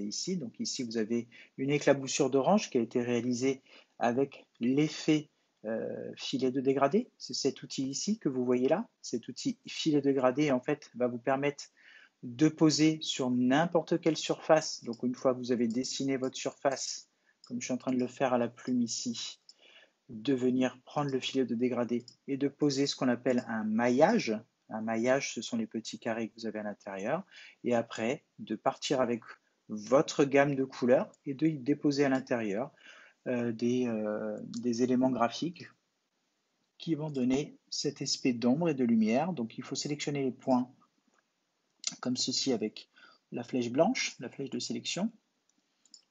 ici. Donc ici, vous avez une éclaboussure d'orange qui a été réalisée avec l'effet filet de dégradé. C'est cet outil ici que vous voyez là. Cet outil filet de dégradé, en fait, va vous permettre de poser sur n'importe quelle surface. Donc une fois que vous avez dessiné votre surface, comme je suis en train de le faire à la plume ici, de venir prendre le filet de dégradé et de poser ce qu'on appelle un maillage. Un maillage, ce sont les petits carrés que vous avez à l'intérieur. Et après, de partir avec votre gamme de couleurs et de y déposer à l'intérieur des éléments graphiques qui vont donner cet aspect d'ombre et de lumière. Donc il faut sélectionner les points comme ceci avec la flèche blanche, la flèche de sélection,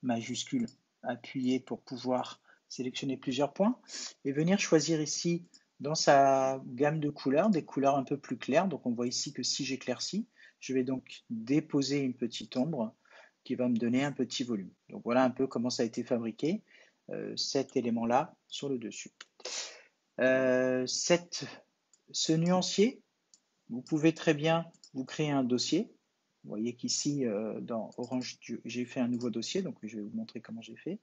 majuscule appuyée pour pouvoir sélectionner plusieurs points et venir choisir ici dans sa gamme de couleurs, des couleurs un peu plus claires. Donc on voit ici que si j'éclaircis, je vais donc déposer une petite ombre qui va me donner un petit volume. Donc voilà un peu comment ça a été fabriqué, cet élément-là sur le dessus. Ce nuancier, vous pouvez très bien vous créer un dossier. Vous voyez qu'ici, dans Orange, j'ai fait un nouveau dossier, donc je vais vous montrer comment j'ai fait.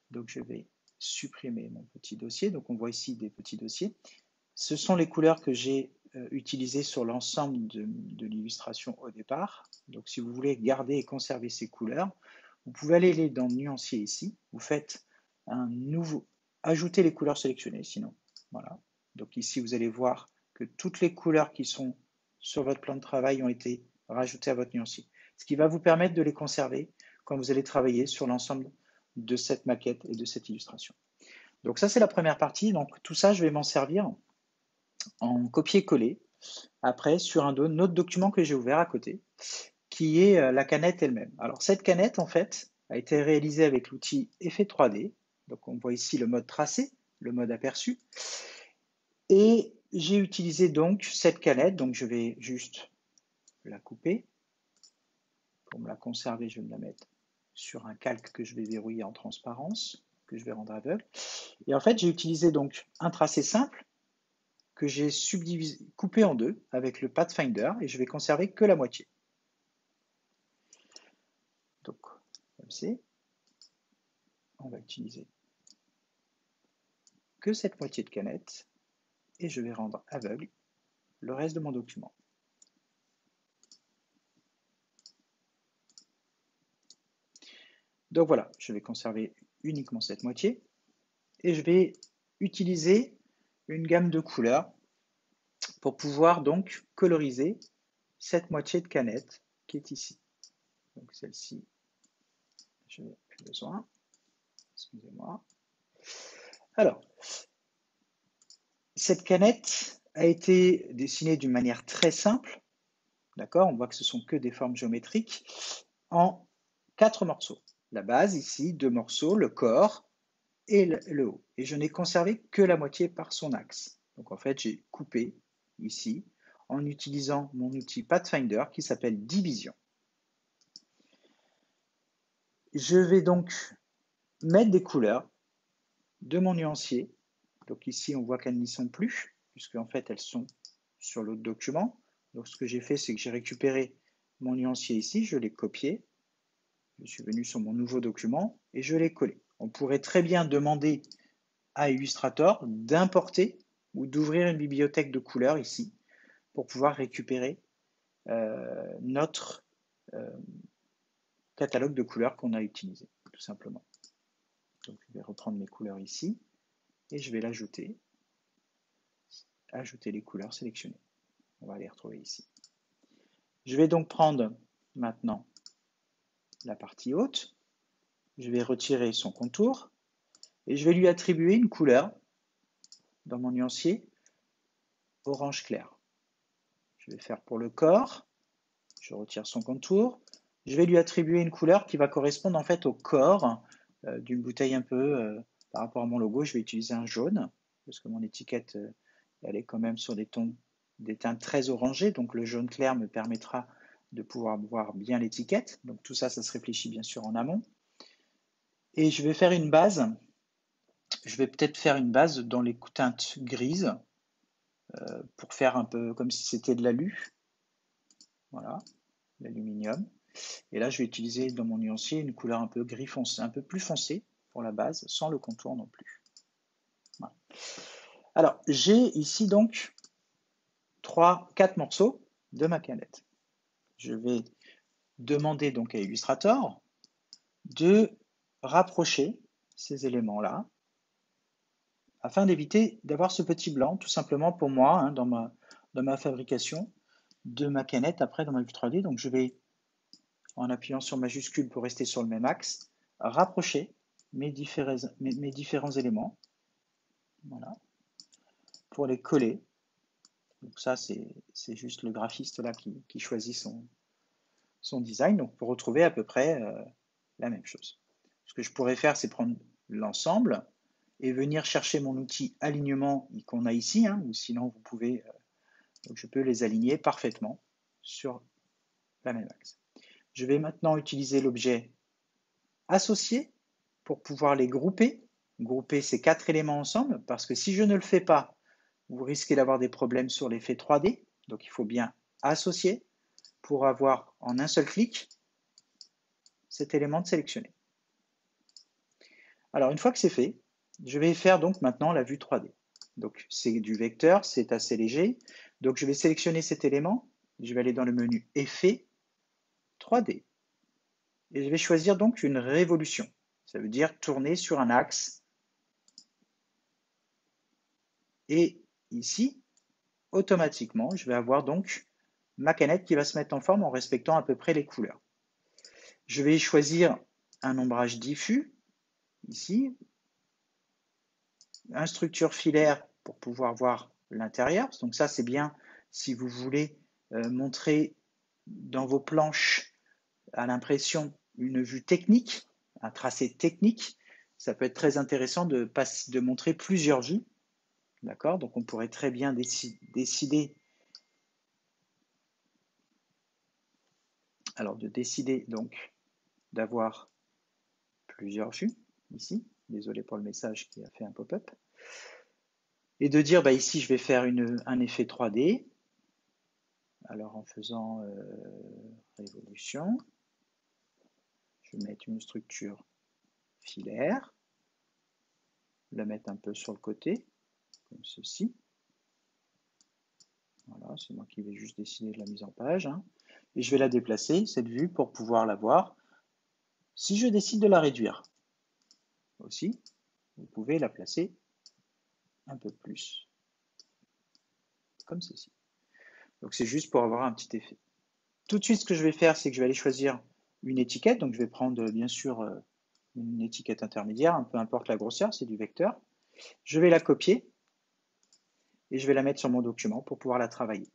Donc je vais supprimer mon petit dossier. Donc on voit ici des petits dossiers. Ce sont les couleurs que j'ai utilisées sur l'ensemble de l'illustration au départ. Donc si vous voulez garder et conserver ces couleurs, vous pouvez aller dans Nuancier ici. Vous faites un nouveau, ajouter les couleurs sélectionnées sinon. Voilà. Donc ici vous allez voir que toutes les couleurs qui sont sur votre plan de travail ont été rajoutées à votre nuancier. Ce qui va vous permettre de les conserver quand vous allez travailler sur l'ensemble de cette maquette et de cette illustration. Donc ça c'est la première partie. Donc tout ça je vais m'en servir en copier-coller après sur un autre document que j'ai ouvert à côté qui est la canette elle-même. Alors cette canette en fait a été réalisée avec l'outil Effet 3D. Donc on voit ici le mode tracé, le mode aperçu. Et j'ai utilisé donc cette canette, donc je vais juste la couper. Pour me la conserver, je vais me la mettre sur un calque que je vais verrouiller en transparence, que je vais rendre aveugle. Et en fait, j'ai utilisé donc un tracé simple que j'ai coupé en deux avec le Pathfinder et je vais conserver que la moitié. Donc, comme c'est, on va utiliser que cette moitié de canette et je vais rendre aveugle le reste de mon document. Donc voilà, je vais conserver uniquement cette moitié et je vais utiliser une gamme de couleurs pour pouvoir donc coloriser cette moitié de canette qui est ici. Donc celle-ci, je n'ai plus besoin. Excusez-moi. Alors, cette canette a été dessinée d'une manière très simple. D'accord? On voit que ce sont que des formes géométriques en 4 morceaux. La base ici, 2 morceaux, le corps et le haut. Et je n'ai conservé que la moitié par son axe. Donc en fait, j'ai coupé ici en utilisant mon outil Pathfinder qui s'appelle Division. Je vais donc mettre des couleurs de mon nuancier. Donc ici, on voit qu'elles n'y sont plus, puisque en fait, elles sont sur l'autre document. Donc ce que j'ai fait, c'est que j'ai récupéré mon nuancier ici, je l'ai copié, je suis venu sur mon nouveau document et je l'ai collé. On pourrait très bien demander à Illustrator d'importer ou d'ouvrir une bibliothèque de couleurs ici pour pouvoir récupérer notre catalogue de couleurs qu'on a utilisé, tout simplement. Donc je vais reprendre mes couleurs ici et je vais l'ajouter, ajouter les couleurs sélectionnées. On va les retrouver ici. Je vais donc prendre maintenant la partie haute, je vais retirer son contour et je vais lui attribuer une couleur dans mon nuancier orange clair. Je vais faire pour le corps, je retire son contour, je vais lui attribuer une couleur qui va correspondre en fait au corps d'une bouteille un peu, par rapport à mon logo, je vais utiliser un jaune, parce que mon étiquette, elle est quand même sur des teintes très orangées, donc le jaune clair me permettra de pouvoir voir bien l'étiquette. Donc tout ça, ça se réfléchit bien sûr en amont. Et je vais faire une base, je vais peut-être faire une base dans les teintes grises, pour faire un peu comme si c'était de l'alu. Voilà, l'aluminium. Et là, je vais utiliser dans mon nuancier une couleur un peu gris foncé, un peu plus foncé pour la base, sans le contour non plus. Voilà. Alors, j'ai ici donc 4 morceaux de ma canette. Je vais demander donc à Illustrator de rapprocher ces éléments-là afin d'éviter d'avoir ce petit blanc, tout simplement pour moi, hein, dans ma fabrication de ma canette, après dans ma vue 3D. Donc je vais, en appuyant sur majuscule pour rester sur le même axe, rapprocher mes différents éléments, voilà, pour les coller. Donc ça, c'est juste le graphiste là qui choisit son design, donc pour retrouver à peu près la même chose. Ce que je pourrais faire, c'est prendre l'ensemble et venir chercher mon outil alignement qu'on a ici, hein, ou sinon vous pouvez, donc je peux les aligner parfaitement sur la même axe. Je vais maintenant utiliser l'objet associé pour pouvoir les grouper ces 4 éléments ensemble, parce que si je ne le fais pas, vous risquez d'avoir des problèmes sur l'effet 3D, donc il faut bien associer pour avoir en un seul clic cet élément de sélectionné. Alors une fois que c'est fait, je vais faire donc maintenant la vue 3D. Donc c'est du vecteur, c'est assez léger. Donc je vais sélectionner cet élément, je vais aller dans le menu Effet, 3D. Et je vais choisir donc une révolution. Ça veut dire tourner sur un axe. Et ici, automatiquement, je vais avoir donc ma canette qui va se mettre en forme en respectant à peu près les couleurs. Je vais choisir un ombrage diffus, ici, une structure filaire pour pouvoir voir l'intérieur. Donc ça, c'est bien si vous voulez montrer dans vos planches à l'impression une vue technique, un tracé technique. Ça peut être très intéressant de montrer plusieurs vues. D'accord? Donc on pourrait très bien décider donc d'avoir plusieurs vues ici. Désolé pour le message qui a fait un pop-up. Et de dire, bah, ici, je vais faire un effet 3D. Alors, en faisant révolution, je vais mettre une structure filaire, la mettre un peu sur le côté, comme ceci. Voilà, c'est moi qui vais juste décider de la mise en page. Hein. Et je vais la déplacer, cette vue, pour pouvoir la voir. Si je décide de la réduire, aussi, vous pouvez la placer un peu plus, comme ceci. Donc c'est juste pour avoir un petit effet. Tout de suite, ce que je vais faire, c'est que je vais aller choisir une étiquette. Donc je vais prendre, bien sûr, une étiquette intermédiaire, peu importe la grosseur, c'est du vecteur. Je vais la copier et je vais la mettre sur mon document pour pouvoir la travailler.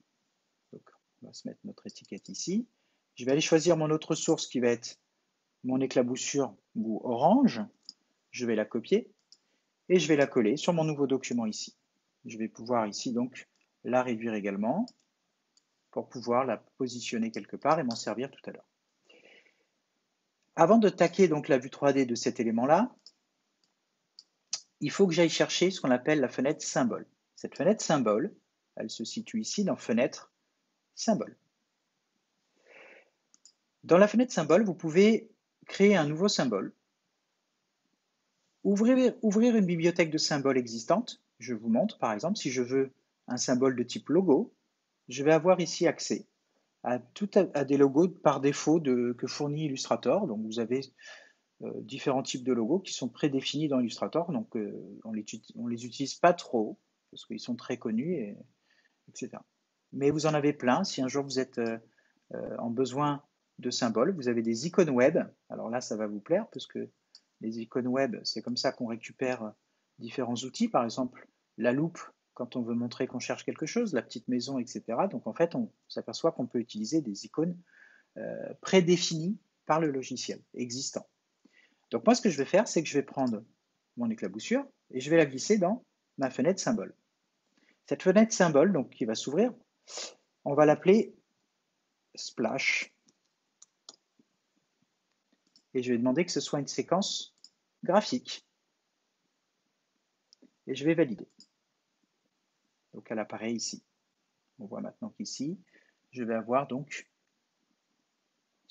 Donc, on va se mettre notre étiquette ici. Je vais aller choisir mon autre source qui va être mon éclaboussure goût orange. Je vais la copier et je vais la coller sur mon nouveau document ici. Je vais pouvoir ici donc la réduire également pour pouvoir la positionner quelque part et m'en servir tout à l'heure. Avant de taquer donc la vue 3D de cet élément-là, il faut que j'aille chercher ce qu'on appelle la fenêtre symbole. Cette fenêtre symbole, elle se situe ici dans Fenêtre, Symbole. Dans la fenêtre symbole, vous pouvez créer un nouveau symbole, ouvrir une bibliothèque de symboles existante. Je vous montre par exemple, si je veux un symbole de type logo, je vais avoir ici accès à des logos par défaut que fournit Illustrator. Donc vous avez différents types de logos qui sont prédéfinis dans Illustrator, donc on les utilise pas trop parce qu'ils sont très connus, etc. Mais vous en avez plein. Si un jour vous êtes en besoin de symboles, vous avez des icônes web. Alors là, ça va vous plaire parce que les icônes web, c'est comme ça qu'on récupère différents outils. Par exemple, la loupe quand on veut montrer qu'on cherche quelque chose, la petite maison, etc. Donc en fait, on s'aperçoit qu'on peut utiliser des icônes prédéfinies par le logiciel existant. Donc moi, ce que je vais faire, c'est que je vais prendre mon éclaboussure et je vais la glisser dans ma fenêtre symbole. Cette fenêtre symbole, donc, qui va s'ouvrir, on va l'appeler Splash. Et je vais demander que ce soit une séquence graphique. Et je vais valider. Donc elle apparaît ici. On voit maintenant qu'ici, je vais avoir donc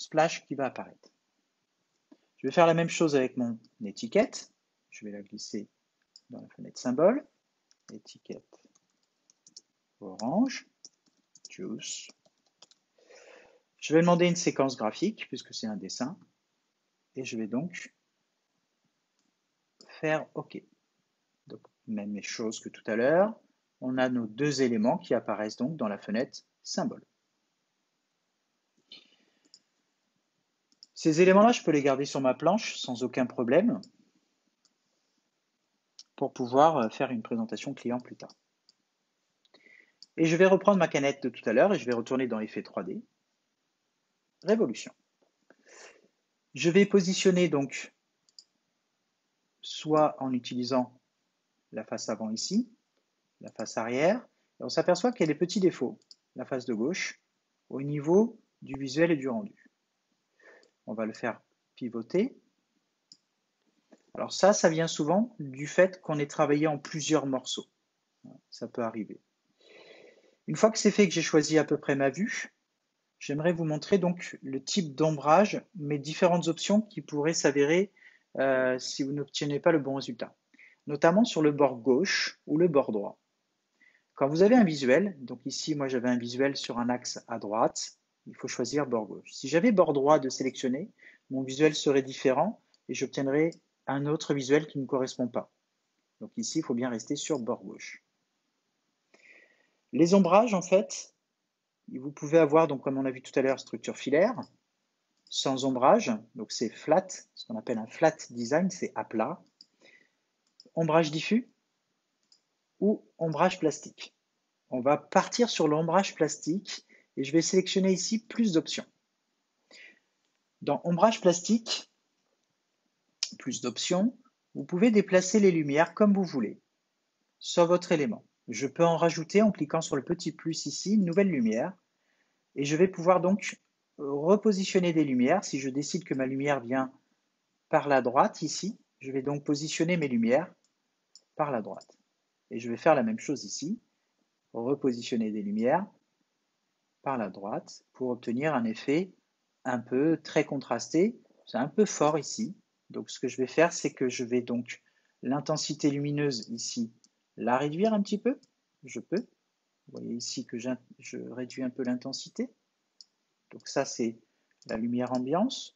splash qui va apparaître. Je vais faire la même chose avec mon étiquette. Je vais la glisser dans la fenêtre symbole. Étiquette orange, juice. Je vais demander une séquence graphique puisque c'est un dessin. Et je vais donc faire OK. Donc, même chose que tout à l'heure. On a nos deux éléments qui apparaissent donc dans la fenêtre symbole. Ces éléments-là, je peux les garder sur ma planche sans aucun problème pour pouvoir faire une présentation client plus tard. Et je vais reprendre ma canette de tout à l'heure et je vais retourner dans Effet 3D. Révolution. Je vais positionner donc soit en utilisant la face avant ici, la face arrière, et on s'aperçoit qu'il y a des petits défauts, la face de gauche, au niveau du visuel et du rendu. On va le faire pivoter. Alors ça vient souvent du fait qu'on ait travaillé en plusieurs morceaux. Ça peut arriver. Une fois que c'est fait, que j'ai choisi à peu près ma vue, j'aimerais vous montrer donc le type d'ombrage, mes différentes options qui pourraient s'avérer si vous n'obtenez pas le bon résultat, notamment sur le bord gauche ou le bord droit. Quand vous avez un visuel, donc ici moi j'avais un visuel sur un axe à droite, il faut choisir bord gauche. Si j'avais bord droit de sélectionner, mon visuel serait différent et j'obtiendrais un autre visuel qui ne correspond pas. Donc ici, il faut bien rester sur bord gauche. Les ombrages, en fait, vous pouvez avoir, donc comme on a vu tout à l'heure, structure filaire, sans ombrage, donc c'est flat, ce qu'on appelle un flat design, c'est à plat, ombrage diffus ou ombrage plastique. On va partir sur l'ombrage plastique et je vais sélectionner ici plus d'options. Dans ombrage plastique, plus d'options, vous pouvez déplacer les lumières comme vous voulez sur votre élément. Je peux en rajouter en cliquant sur le petit plus ici, une nouvelle lumière, et je vais pouvoir donc repositionner des lumières. Si je décide que ma lumière vient par la droite ici, je vais donc positionner mes lumières par la droite. Et je vais faire la même chose ici, repositionner des lumières par la droite pour obtenir un effet un peu très contrasté. C'est un peu fort ici. Donc ce que je vais faire, c'est que je vais donc l'intensité lumineuse ici, la réduire un petit peu. Je peux. Vous voyez ici que je réduis un peu l'intensité. Donc ça, c'est la lumière ambiante,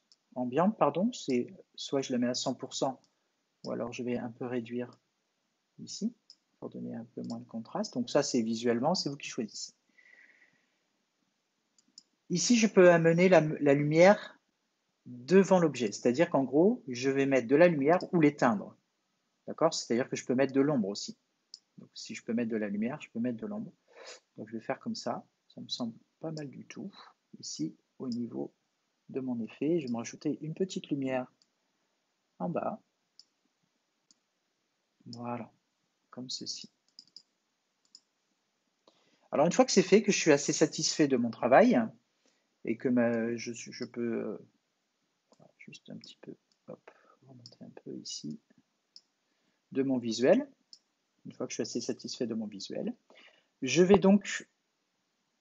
c'est soit je la mets à 100%, ou alors je vais un peu réduire ici, pour donner un peu moins de contraste. Donc ça, c'est visuellement, c'est vous qui choisissez. Ici, je peux amener la lumière devant l'objet, c'est-à-dire qu'en gros, je vais mettre de la lumière ou l'éteindre. D'accord? C'est-à-dire que je peux mettre de l'ombre aussi. Donc si je peux mettre de la lumière, je peux mettre de l'ombre. Donc je vais faire comme ça me semble pas mal du tout. Ici, au niveau de mon effet, je vais me rajouter une petite lumière en bas. Voilà, comme ceci. Alors une fois que c'est fait, que je suis assez satisfait de mon travail, et que je peux juste un petit peu, hop, remonter un peu ici, de mon visuel, une fois que je suis assez satisfait de mon visuel, je vais donc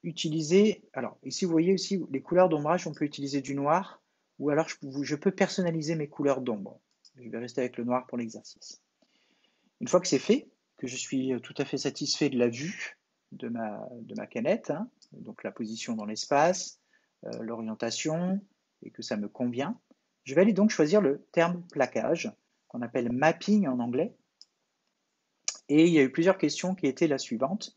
utiliser, alors ici vous voyez aussi les couleurs d'ombrage, on peut utiliser du noir, ou alors je peux personnaliser mes couleurs d'ombre. Je vais rester avec le noir pour l'exercice. Une fois que c'est fait, que je suis tout à fait satisfait de la vue de ma canette, hein, donc la position dans l'espace, l'orientation, et que ça me convient, je vais aller donc choisir le terme plaquage, qu'on appelle mapping en anglais. Et il y a eu plusieurs questions qui étaient la suivante.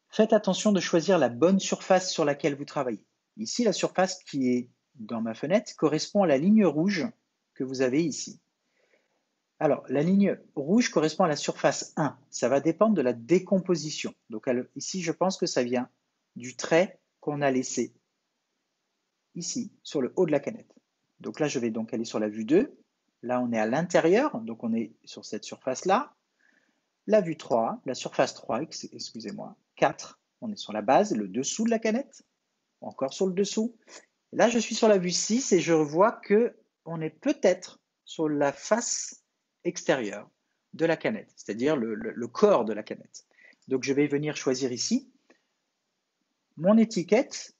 Faites attention de choisir la bonne surface sur laquelle vous travaillez. Ici, la surface qui est dans ma fenêtre correspond à la ligne rouge que vous avez ici. Alors, la ligne rouge correspond à la surface 1. Ça va dépendre de la décomposition. Donc ici, je pense que ça vient du trait qu'on a laissé ici, sur le haut de la canette. Donc là, je vais donc aller sur la vue 2. Là, on est à l'intérieur, donc on est sur cette surface-là. La vue 3, la surface 3, excusez-moi, 4, on est sur la base, le dessous de la canette, encore sur le dessous. Là, je suis sur la vue 6 et je vois qu'on est peut-être sur la face extérieure de la canette, c'est-à-dire le corps de la canette. Donc, je vais venir choisir ici mon étiquette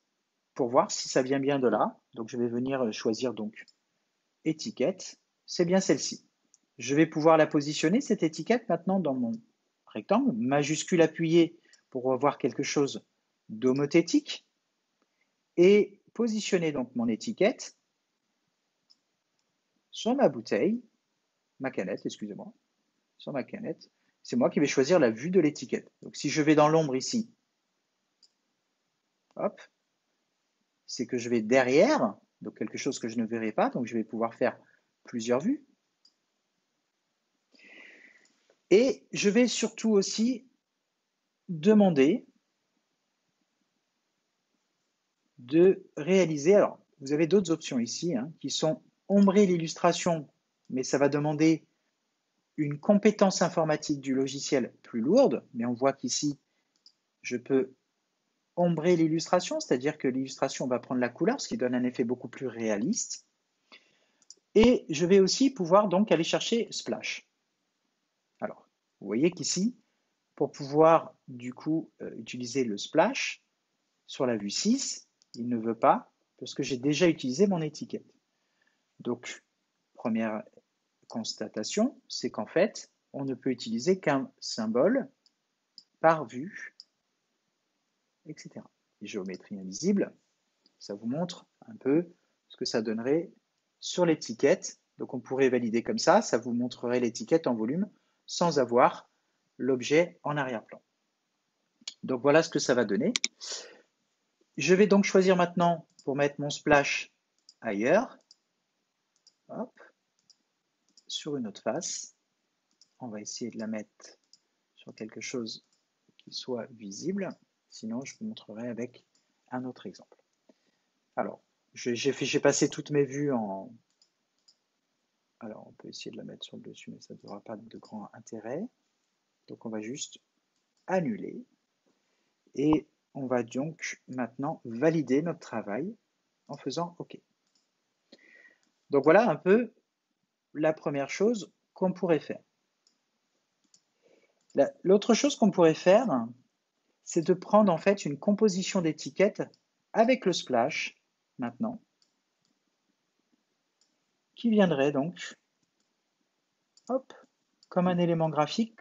pour voir si ça vient bien de là. Donc je vais venir choisir donc étiquette, c'est bien celle-ci. Je vais pouvoir la positionner, cette étiquette, maintenant dans mon rectangle, majuscule appuyée pour avoir quelque chose d'homothétique, et positionner donc mon étiquette sur ma bouteille, ma canette, excusez-moi, sur ma canette. C'est moi qui vais choisir la vue de l'étiquette. Donc si je vais dans l'ombre ici, hop, c'est que je vais derrière, donc quelque chose que je ne verrai pas, donc je vais pouvoir faire plusieurs vues. Et je vais surtout aussi demander de réaliser, alors vous avez d'autres options ici, qui sont ombrer l'illustration, mais ça va demander une compétence informatique du logiciel plus lourde, mais on voit qu'ici, je peux ombrer l'illustration, c'est-à-dire que l'illustration va prendre la couleur, ce qui donne un effet beaucoup plus réaliste. Et je vais aussi pouvoir donc aller chercher Splash. Alors, vous voyez qu'ici, pour pouvoir du coup utiliser le Splash, sur la vue 6, il ne veut pas, parce que j'ai déjà utilisé mon étiquette. Donc, première constatation, c'est qu'en fait, on ne peut utiliser qu'un symbole par vue, etc. Et géométrie invisible, ça vous montre un peu ce que ça donnerait sur l'étiquette. Donc on pourrait valider comme ça vous montrerait l'étiquette en volume sans avoir l'objet en arrière-plan. Donc voilà ce que ça va donner. Je vais donc choisir maintenant pour mettre mon splash ailleurs. Hop, sur une autre face. On va essayer de la mettre sur quelque chose qui soit visible. Sinon, je vous montrerai avec un autre exemple. Alors, j'ai passé toutes mes vues en... Alors, on peut essayer de la mettre sur le dessus, mais ça n'aura pas de grand intérêt. Donc, on va juste annuler. Et on va donc maintenant valider notre travail en faisant OK. Donc, voilà un peu la première chose qu'on pourrait faire. L'autre chose qu'on pourrait faire, c'est de prendre en fait une composition d'étiquettes avec le splash maintenant, qui viendrait donc, hop, comme un élément graphique,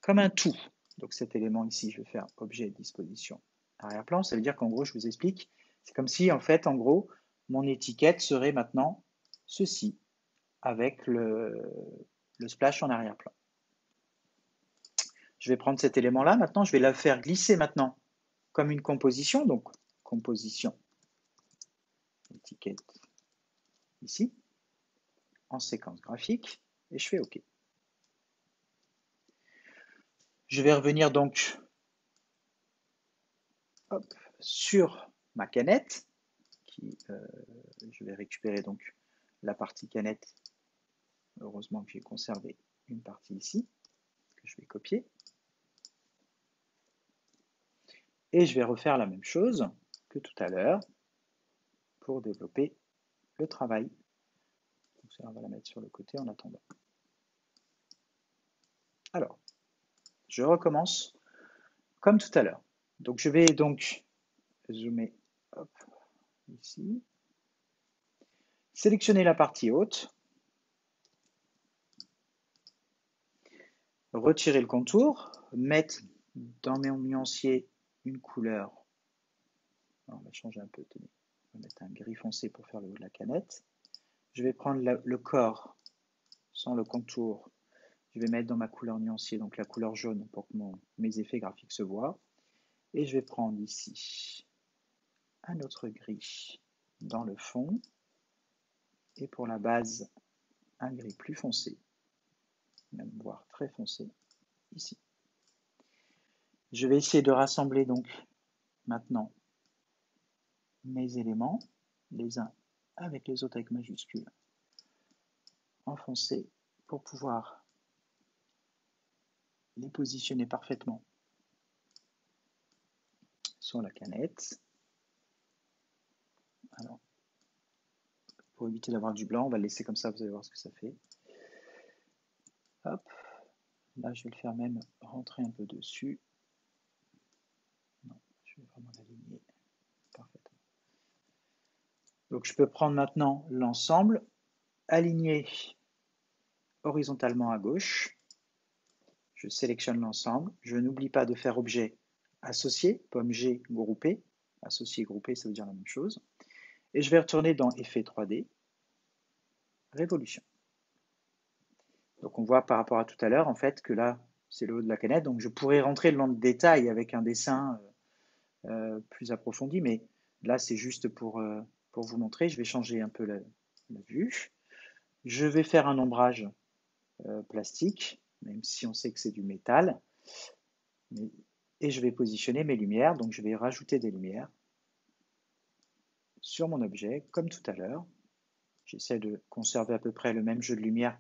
comme un tout. Donc cet élément ici, je vais faire objet disposition arrière-plan. Ça veut dire qu'en gros, je vous explique, c'est comme si en fait, en gros, mon étiquette serait maintenant ceci, avec le splash en arrière-plan. Je vais prendre cet élément-là, maintenant, je vais la faire glisser maintenant comme une composition, donc composition, étiquette ici, en séquence graphique, et je fais OK. Je vais revenir donc hop, sur ma canette, je vais récupérer donc la partie canette. Heureusement que j'ai conservé une partie ici, que je vais copier. Et je vais refaire la même chose que tout à l'heure pour développer le travail. Donc ça, on va la mettre sur le côté en attendant. Alors, je recommence comme tout à l'heure. Donc je vais donc zoomer hop, ici. Sélectionner la partie haute. Retirer le contour. Mettre dans mes nuanciers une couleur. Alors, on va changer un peu, tenez. On va mettre un gris foncé pour faire le haut de la canette. Je vais prendre le corps sans le contour. Je vais mettre dans ma couleur nuancier, donc la couleur jaune pour que mes effets graphiques se voient. Et je vais prendre ici un autre gris dans le fond. Et pour la base, un gris plus foncé, même voire très foncé, ici. Je vais essayer de rassembler donc maintenant mes éléments, les uns avec les autres avec majuscules, en foncé, pour pouvoir les positionner parfaitement sur la canette. Alors, pour éviter d'avoir du blanc, on va le laisser comme ça, vous allez voir ce que ça fait. Hop, là je vais le faire même rentrer un peu dessus. Non, je vais vraiment l'aligner. Donc je peux prendre maintenant l'ensemble, aligner horizontalement à gauche. Je sélectionne l'ensemble. Je n'oublie pas de faire objet associé, pomme G groupé. Associé groupé, ça veut dire la même chose. Et je vais retourner dans Effet 3D, Révolution. Donc on voit par rapport à tout à l'heure, en fait, que là, c'est le haut de la canette. Donc je pourrais rentrer dans le détail avec un dessin plus approfondi, mais là, c'est juste pour vous montrer. Je vais changer un peu la vue. Je vais faire un ombrage plastique, même si on sait que c'est du métal. Et je vais positionner mes lumières. Donc je vais rajouter des lumières sur mon objet, comme tout à l'heure. J'essaie de conserver à peu près le même jeu de lumière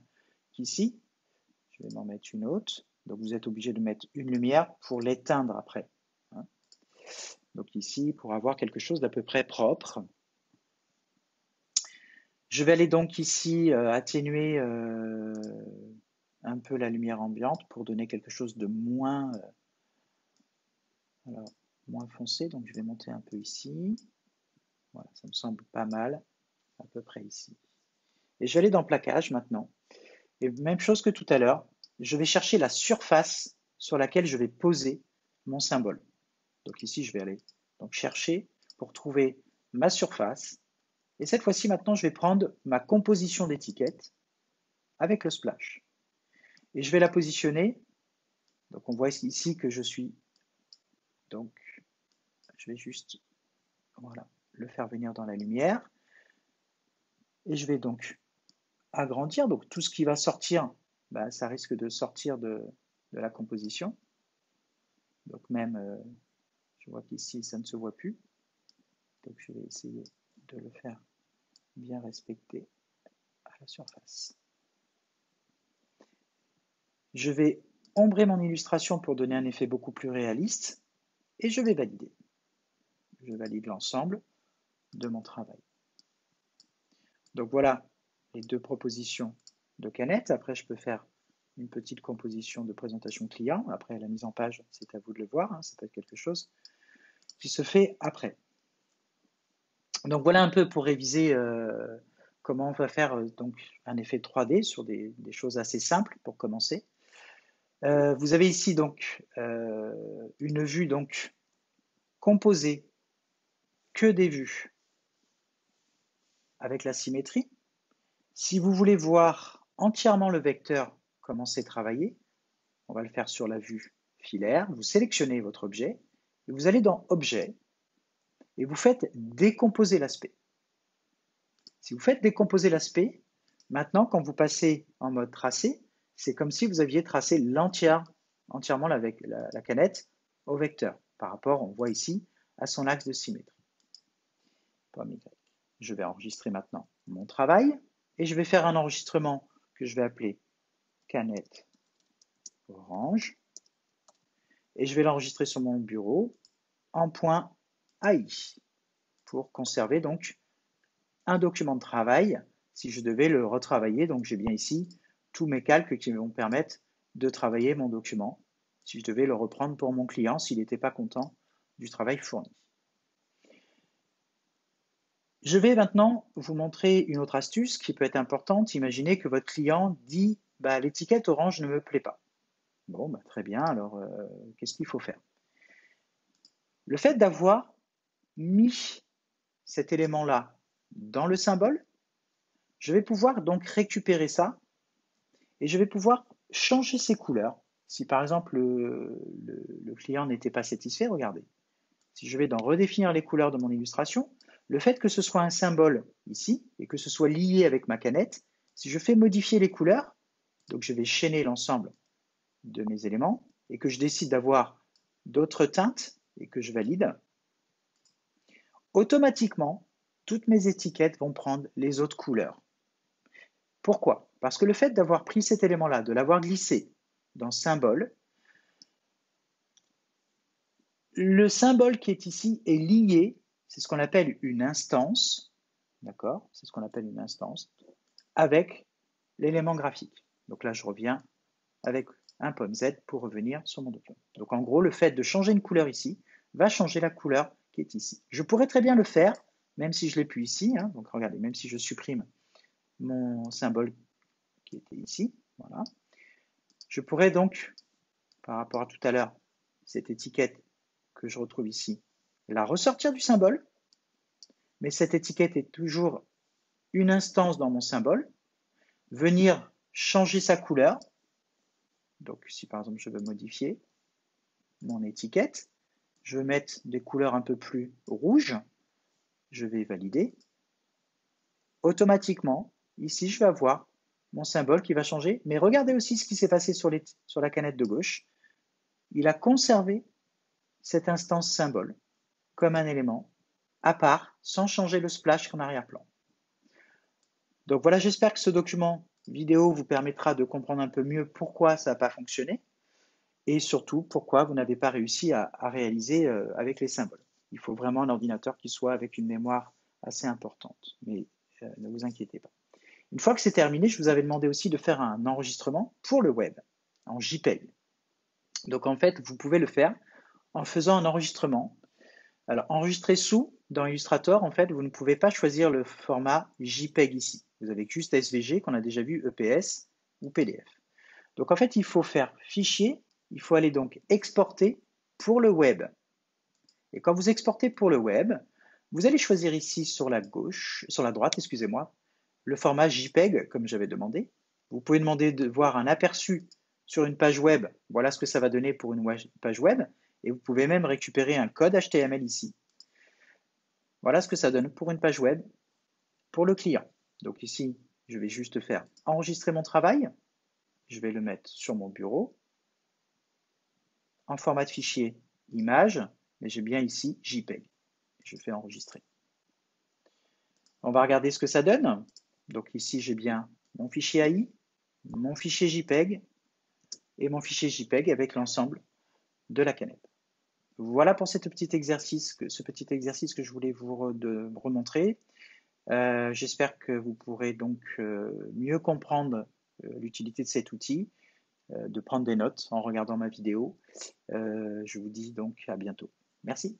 qu'ici. Je vais m'en mettre une autre. Donc vous êtes obligé de mettre une lumière pour l'éteindre après. Donc ici, pour avoir quelque chose d'à peu près propre. Je vais aller donc ici atténuer un peu la lumière ambiante pour donner quelque chose de moins, moins foncé. Donc je vais monter un peu ici. Voilà, ça me semble pas mal, à peu près ici. Et je vais aller dans plaquage maintenant. Et même chose que tout à l'heure, je vais chercher la surface sur laquelle je vais poser mon symbole. Donc ici, je vais aller donc chercher pour trouver ma surface. Et cette fois-ci, maintenant, je vais prendre ma composition d'étiquette avec le splash. Et je vais la positionner. Donc on voit ici que je suis. Donc je vais juste voilà, le faire venir dans la lumière. Et je vais donc agrandir. Donc tout ce qui va sortir, bah, ça risque de sortir de la composition. Donc même, je vois qu'ici, ça ne se voit plus. Donc je vais essayer de le faire bien respecter à la surface. Je vais ombrer mon illustration pour donner un effet beaucoup plus réaliste et je vais valider. Je valide l'ensemble de mon travail. Donc voilà les deux propositions de canettes. Après, je peux faire une petite composition de présentation client. Après, la mise en page, c'est à vous de le voir. Hein, ça peut être quelque chose qui se fait après. Donc voilà un peu pour réviser comment on va faire donc un effet 3D sur des choses assez simples pour commencer. Vous avez ici donc une vue donc composée que des vues avec la symétrie. Si vous voulez voir entièrement le vecteur, comment c'est travaillé, on va le faire sur la vue filaire. Vous sélectionnez votre objet, et vous allez dans Objet, et vous faites décomposer l'aspect. Si vous faites décomposer l'aspect, maintenant, quand vous passez en mode tracé, c'est comme si vous aviez tracé entièrement la canette au vecteur, par rapport, on voit ici, à son axe de symétrie. Je vais enregistrer maintenant mon travail, et je vais faire un enregistrement que je vais appeler canette orange, et je vais l'enregistrer sur mon bureau en .ai pour conserver donc un document de travail si je devais le retravailler. Donc j'ai bien ici tous mes calques qui vont me permettre de travailler mon document si je devais le reprendre pour mon client s'il n'était pas content du travail fourni. Je vais maintenant vous montrer une autre astuce qui peut être importante. Imaginez que votre client dit bah, l'étiquette orange ne me plaît pas. Bon, bah, très bien, alors qu'est-ce qu'il faut faire? Le fait d'avoir mis cet élément-là dans le symbole, je vais pouvoir donc récupérer ça et je vais pouvoir changer ses couleurs. Si par exemple le client n'était pas satisfait, regardez. Si je vais dans redéfinir les couleurs de mon illustration, le fait que ce soit un symbole ici et que ce soit lié avec ma canette, si je fais modifier les couleurs, donc je vais chaîner l'ensemble de mes éléments et que je décide d'avoir d'autres teintes et que je valide, automatiquement, toutes mes étiquettes vont prendre les autres couleurs. Pourquoi? Parce que le fait d'avoir pris cet élément-là, de l'avoir glissé dans symbole, le symbole qui est ici est lié, c'est ce qu'on appelle une instance, d'accord? C'est ce qu'on appelle une instance, avec l'élément graphique. Donc là, je reviens avec un pomme Z pour revenir sur mon document. Donc en gros, le fait de changer une couleur ici va changer la couleur qui est ici. Je pourrais très bien le faire même si je l'ai plus ici, hein, donc regardez, même si je supprime mon symbole qui était ici, voilà, je pourrais donc, par rapport à tout à l'heure, cette étiquette que je retrouve ici, la ressortir du symbole, mais cette étiquette est toujours une instance dans mon symbole, venir changer sa couleur, donc si par exemple je veux modifier mon étiquette, je veux mettre des couleurs un peu plus rouges, je vais valider. Automatiquement, ici je vais avoir mon symbole qui va changer, mais regardez aussi ce qui s'est passé sur la canette de gauche. Il a conservé cette instance symbole comme un élément à part, sans changer le splash en arrière-plan. Donc voilà, j'espère que ce document vidéo vous permettra de comprendre un peu mieux pourquoi ça n'a pas fonctionné et surtout pourquoi vous n'avez pas réussi à réaliser avec les symboles. Il faut vraiment un ordinateur qui soit avec une mémoire assez importante, mais ne vous inquiétez pas. Une fois que c'est terminé, je vous avais demandé aussi de faire un enregistrement pour le web en JPEG. Donc en fait, vous pouvez le faire en faisant un enregistrement. Alors enregistrer sous, dans Illustrator, en fait, vous ne pouvez pas choisir le format JPEG ici. Vous avez juste SVG qu'on a déjà vu, EPS ou PDF. Donc en fait, il faut faire fichier, il faut aller donc exporter pour le web. Et quand vous exportez pour le web, vous allez choisir ici sur la gauche, sur la droite, excusez-moi, le format JPEG comme j'avais demandé. Vous pouvez demander de voir un aperçu sur une page web. Voilà ce que ça va donner pour une page web. Et vous pouvez même récupérer un code HTML ici. Voilà ce que ça donne pour une page web pour le client. Donc ici, je vais juste faire enregistrer mon travail. Je vais le mettre sur mon bureau en format de fichier image, mais j'ai bien ici JPEG. Je fais enregistrer. On va regarder ce que ça donne. Donc ici, j'ai bien mon fichier AI, mon fichier JPEG et mon fichier JPEG avec l'ensemble de la canette. Voilà pour ce petit exercice que je voulais vous remontrer. J'espère que vous pourrez donc mieux comprendre l'utilité de cet outil, de prendre des notes en regardant ma vidéo. Je vous dis donc à bientôt. Merci.